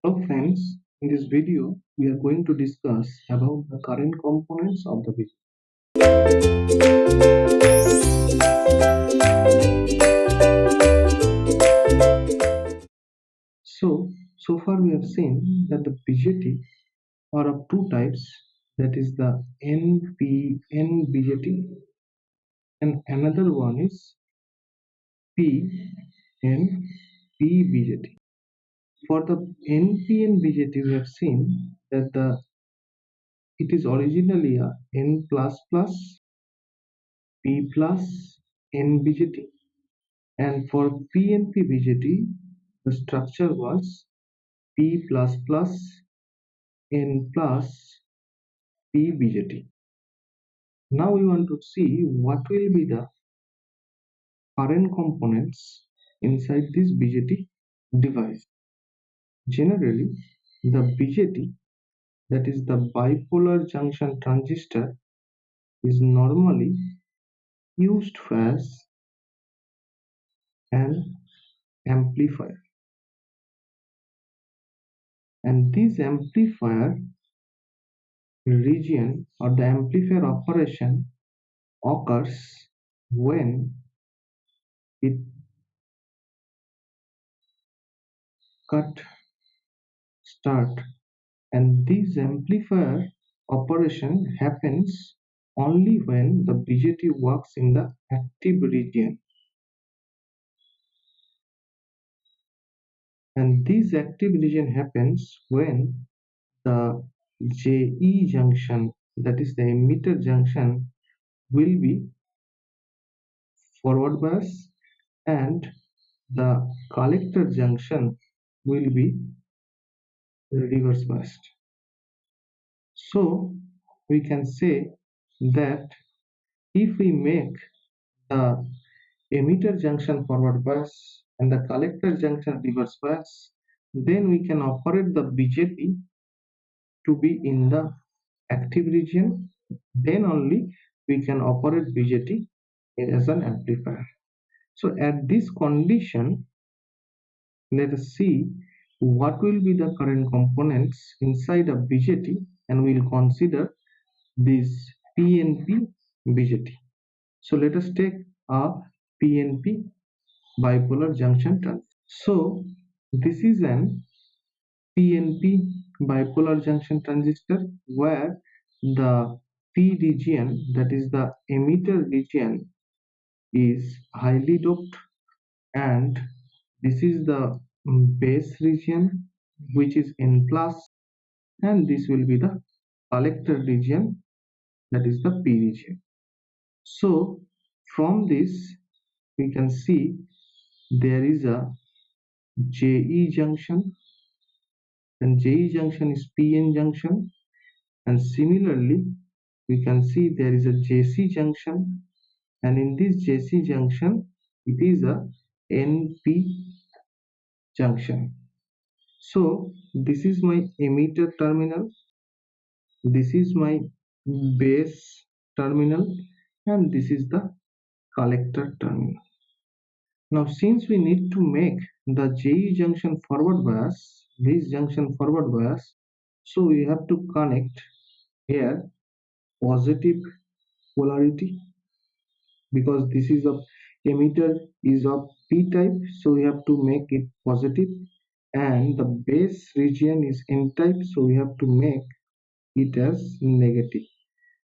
Hello friends, in this video we are going to discuss about the current components of the BJT. So far we have seen that the BJT are of two types, that is the NPN BJT and another one is PNP BJT. For the NPN BJT we have seen that it is originally a N plus plus P plus N BJT, and for PNP BJT the structure was P plus plus N plus P BJT. Now we want to see what will be the current components inside this BJT device. Generally, the BJT, that is the bipolar junction transistor, is normally used as an amplifier, and this amplifier region or the amplifier operation occurs when it cut start, and this amplifier operation happens only when the BJT works in the active region, and this active region happens when the JE junction, that is the emitter junction, will be forward bias and the collector junction will be reverse biased. So we can say that if we make the emitter junction forward bias and the collector junction reverse bias, then we can operate the BJT to be in the active region. Then only we can operate BJT as an amplifier. So at this condition, let us see what will be the current components inside a BJT, and we will consider this PNP BJT. So let us take a PNP bipolar junction transistor. So this is an PNP bipolar junction transistor where the P region, that is the emitter region, is highly doped, and this is the base region which is N plus, and this will be the collector region, that is the P region. So from this we can see there is a JE junction, and JE junction is PN junction, and similarly we can see there is a JC junction, and in this JC junction it is a NP junction. So this is my emitter terminal, this is my base terminal, and this is the collector terminal. Now since we need to make the JE junction forward bias, this junction forward bias, so we have to connect here positive polarity, because this is a emitter is of P type, so we have to make it positive, and the base region is N type, so we have to make it as negative.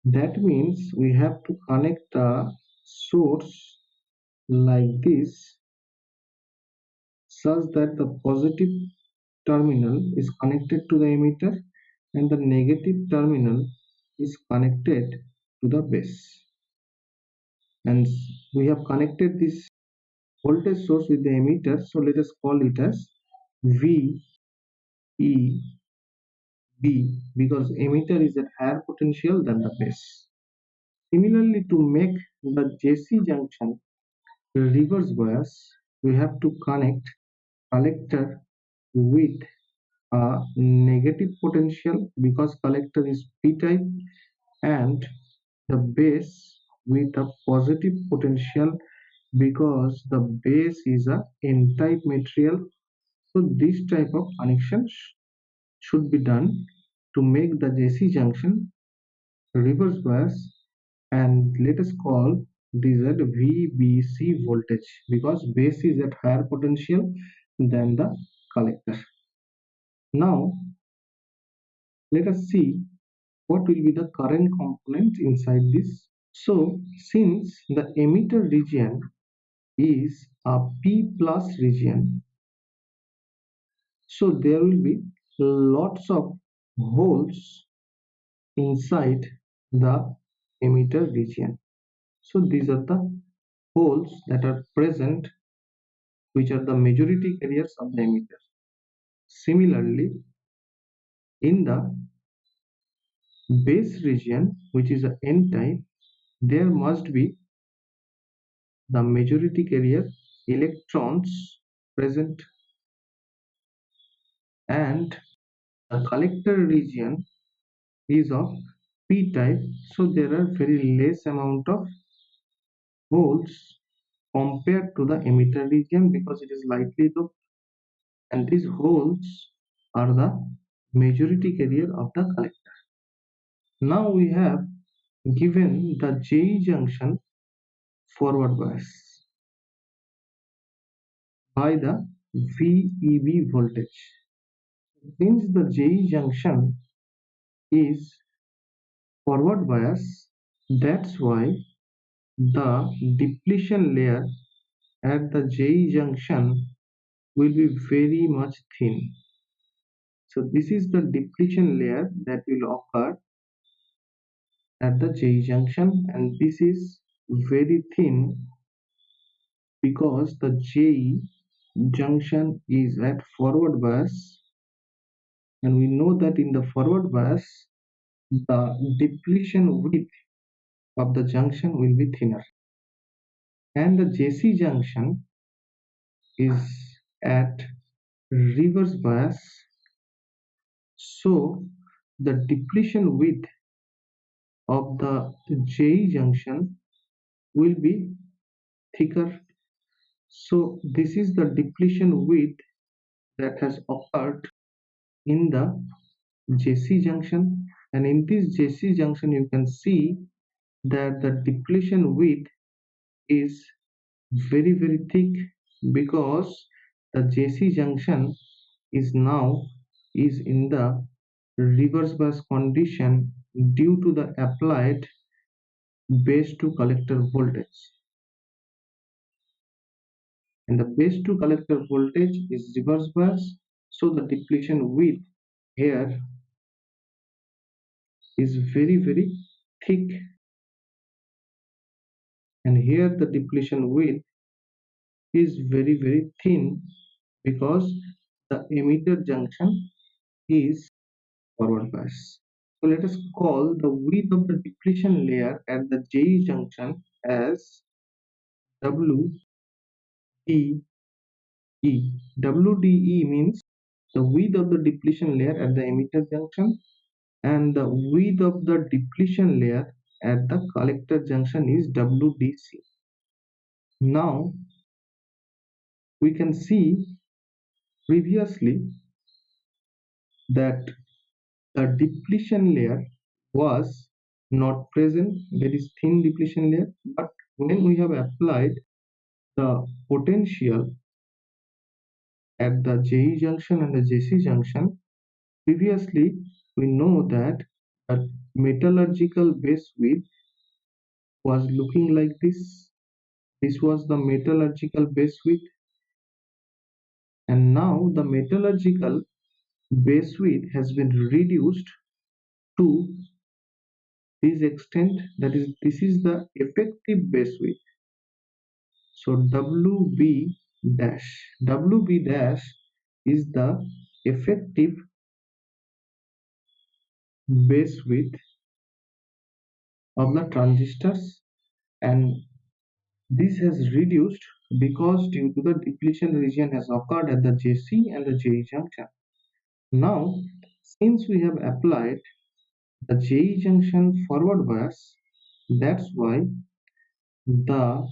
That means we have to connect the source like this, such that the positive terminal is connected to the emitter and the negative terminal is connected to the base. And we have connected this voltage source with the emitter, so let us call it as VEB, because emitter is at higher potential than the base. Similarly, to make the JC junction reverse bias, we have to connect collector with a negative potential, because collector is P type, and the base with a positive potential, because the base is a N type material. So this type of connection should be done to make the JC junction reverse bias, and let us call this at VBC voltage because base is at higher potential than the collector. Now let us see what will be the current component inside this. So since the emitter region is a P plus region, so there will be lots of holes inside the emitter region. So these are the holes that are present, which are the majority carriers of the emitter. Similarly, in the base region, which is a N type, there must be the majority carrier electrons present, and the collector region is of P type, so there are very less amount of holes compared to the emitter region because it is lightly doped, and these holes are the majority carrier of the collector. Now we have given the JE junction forward bias by the VEB voltage. Since the JE junction is forward bias, that's why the depletion layer at the JE junction will be very much thin. So this is the depletion layer that will occur at the JE junction, and this is very thin because the JE junction is at forward bias, and we know that in the forward bias the depletion width of the junction will be thinner, and the JC junction is at reverse bias, so the depletion width of the JE junction will be thicker. So this is the depletion width that has occurred in the JC junction, and in this JC junction you can see that the depletion width is very thick because the JC junction is now in the reverse bias condition due to the applied base to collector voltage, and the base to collector voltage is reverse bias, so the depletion width here is very thick, and here the depletion width is very thin because the emitter junction is forward bias. So let us call the width of the depletion layer at the JE junction as WDE. WDE means the width of the depletion layer at the emitter junction, and the width of the depletion layer at the collector junction is WDC. Now we can see previously that the depletion layer was not present, that is thin depletion layer, but when we have applied the potential at the JE junction and the JC junction, previously we know that the metallurgical base width was looking like this. This was the metallurgical base width, and now the metallurgical base width has been reduced to this extent, that is, this is the effective base width. So WB dash is the effective base width of the transistors, and this has reduced because due to the depletion region has occurred at the JC and the JE junction. Now since we have applied the JE junction forward bias, that's why the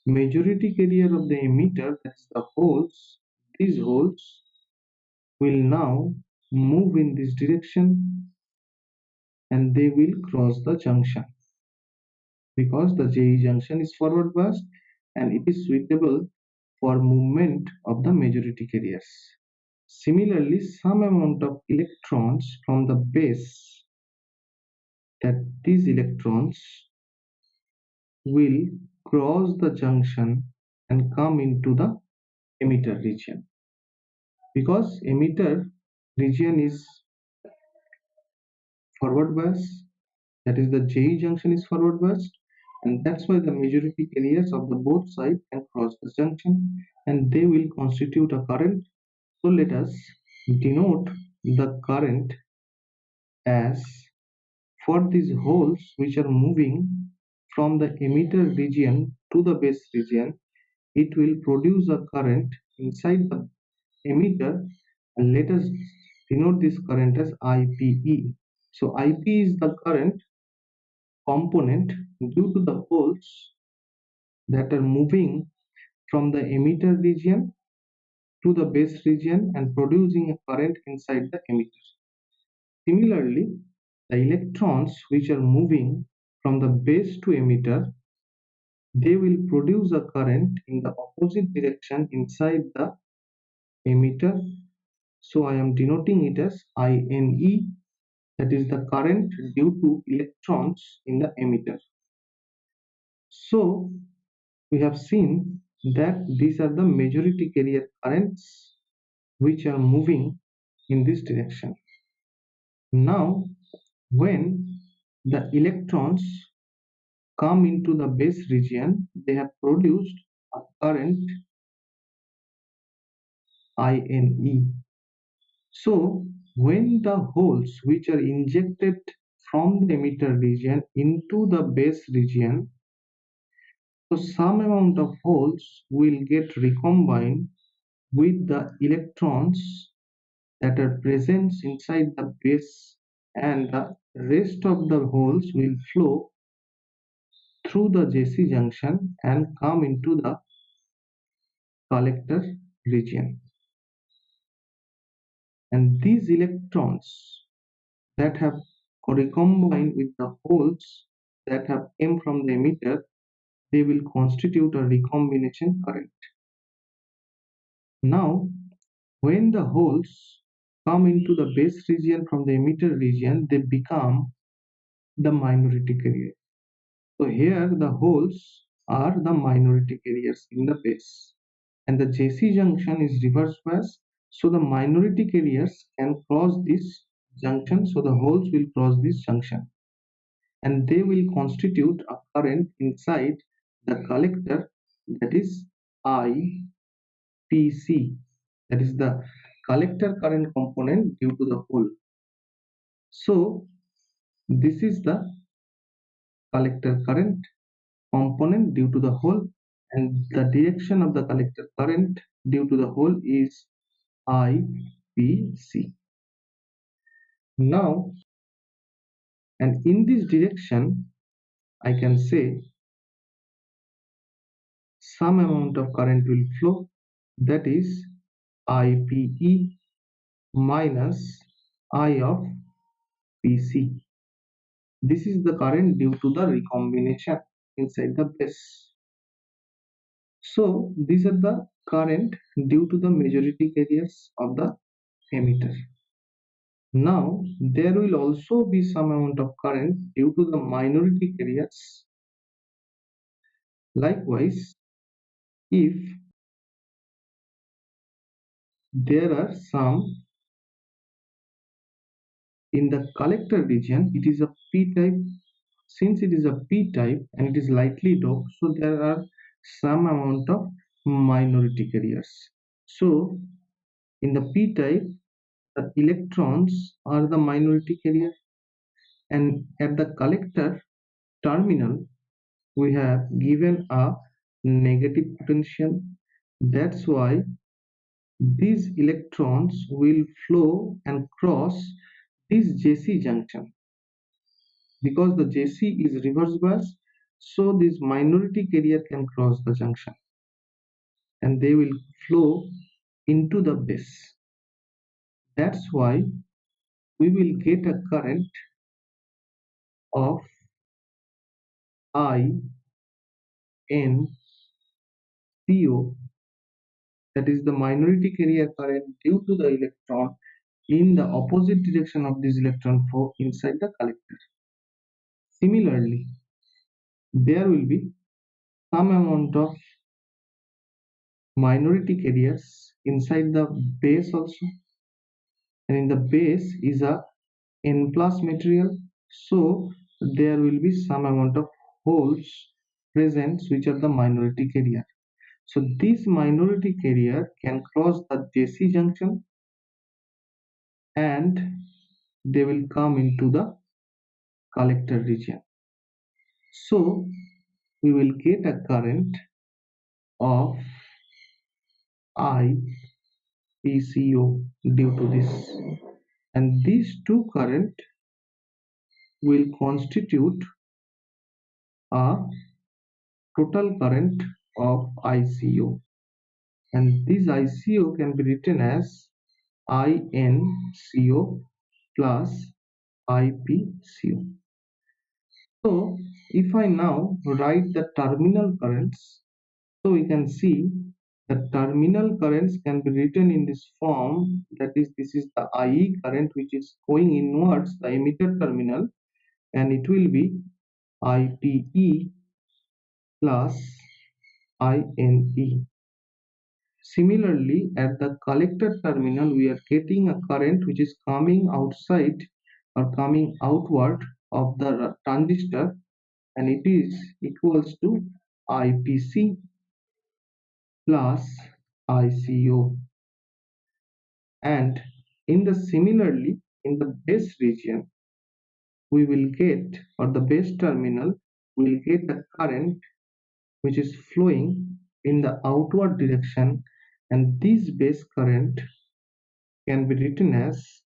majority carrier of the emitter, that's the holes, these holes will now move in this direction and they will cross the junction because the JE junction is forward biased and it is suitable for movement of the majority carriers. Similarly, some amount of electrons from the base, that these electrons will cross the junction and come into the emitter region. Because emitter region is forward bias, that is the JE junction is forward biased, and that's why the majority carriers of the both sides can cross the junction and they will constitute a current. So let us denote the current as, for these holes which are moving from the emitter region to the base region, it will produce a current inside the emitter, and let us denote this current as IPE. So IP is the current component due to the holes that are moving from the emitter region to the base region and producing a current inside the emitter. Similarly, the electrons which are moving from the base to emitter, they will produce a current in the opposite direction inside the emitter. So I am denoting it as INE, that is the current due to electrons in the emitter. So we have seen that these are the majority carrier currents which are moving in this direction. Now, when the electrons come into the base region, they have produced a current INE. So, when the holes which are injected from the emitter region into the base region, so some amount of holes will get recombined with the electrons that are present inside the base, and the rest of the holes will flow through the JC junction and come into the collector region. And these electrons that have recombined with the holes that have come from the emitter, they will constitute a recombination current. Now, when the holes come into the base region from the emitter region, they become the minority carrier. So here the holes are the minority carriers in the base, and the JC junction is reverse bias, so the minority carriers can cross this junction, so the holes will cross this junction and they will constitute a current inside the collector, that is IPC, that is the collector current component due to the hole. So this is the collector current component due to the hole, and the direction of the collector current due to the hole is IPC. Now, and in this direction, I can say some amount of current will flow, that is IPE minus I of PC. This is the current due to the recombination inside the base. So these are the current due to the majority carriers of the emitter. Now there will also be some amount of current due to the minority carriers. Likewise, if there are some in the collector region, it is a p-type. Since it is a p-type and it is lightly doped, so there are some amount of minority carriers. So in the p-type, the electrons are the minority carrier, and at the collector terminal we have given a negative potential. That's why these electrons will flow and cross this JC junction. Because the JC is reverse bias, so this minority carrier can cross the junction and they will flow into the base. That's why we will get a current of I N C O, that is the minority carrier current due to the electron in the opposite direction of this electron flow inside the collector. Similarly, there will be some amount of minority carriers inside the base also, and in the base is a N plus material, so there will be some amount of holes present which are the minority carrier. So this minority carrier can cross the JC junction and they will come into the collector region. So we will get a current of IPCO due to this, and these two current will constitute a total current of ICO, and this ICO can be written as INCO plus IPCO. So if I now write the terminal currents, so we can see the terminal currents can be written in this form, that is, this is the IE current which is going inwards the emitter terminal, and it will be ITE plus INE. Similarly, at the collector terminal, we are getting a current which is coming outside or coming outward of the transistor, and it is equals to IPC plus ICO. And in the similarly, in the base region, we will get, or the base terminal, we will get the current which is flowing in the outward direction, and this base current can be written as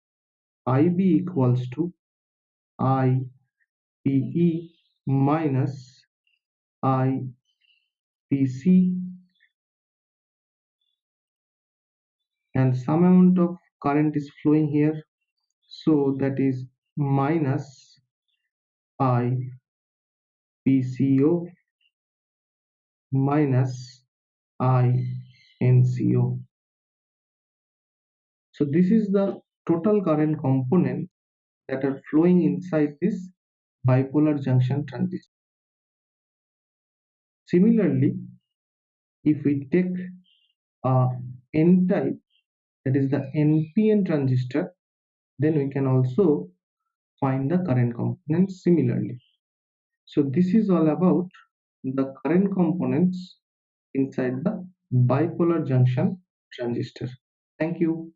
IB equals to IPE minus IPC, and some amount of current is flowing here, so that is minus IPCO minus INCO. So this is the total current component that are flowing inside this bipolar junction transistor. Similarly, if we take a N type, that is the NPN transistor, then we can also find the current components similarly. So this is all about the current components inside the bipolar junction transistor. Thank you.